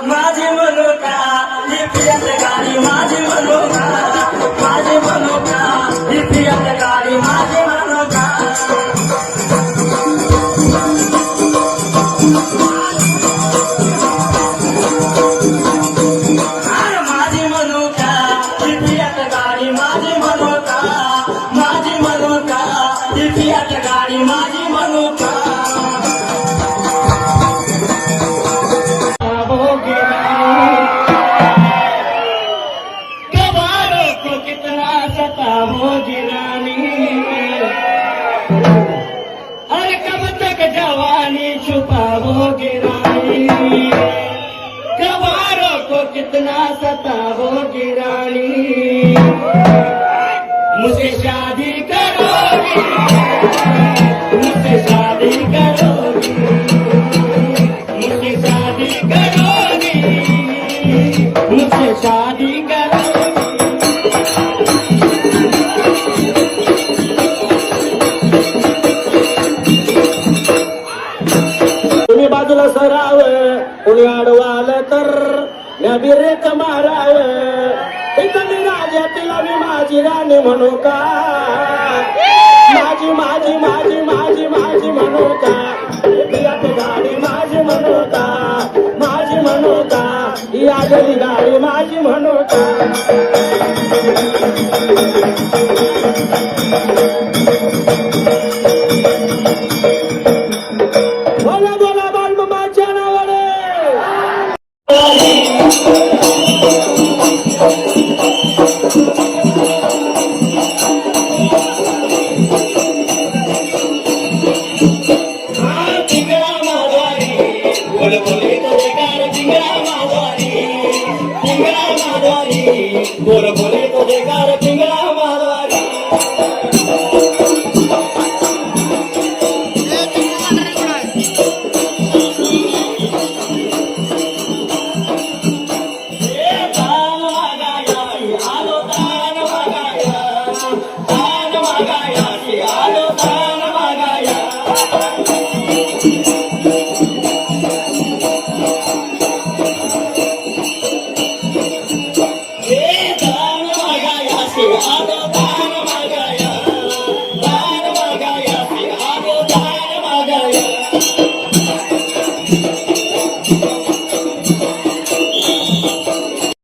माझी मनोका ही पियत गाडी माझी मनोका माझी मनोका ही पियत गाडी माझी मनोका माझी मनोका ही पियत गाडी माझी मनोका माझी मनोका ही पियत गाडी माझी मनोका सताओगी रानी हर कब तक जवानी छुपाओगी रानी गवारों को कितना सताओगी रानी मुझसे शादी करोगी मुझसे शादी करोगी मुझसे शादी करोगी मुझसे शादी करोगी बाजूला सराव कोणी अडवालं तर बिरेच माराव इथं मी राजा तिला मी माझी राणी म्हणू का माझी माझी माझी माझी माझी म्हणू का गाडी माझी म्हणू का माझी म्हणू का ही आलेली गाडी माझी म्हणू का बोल बोले तो जयकार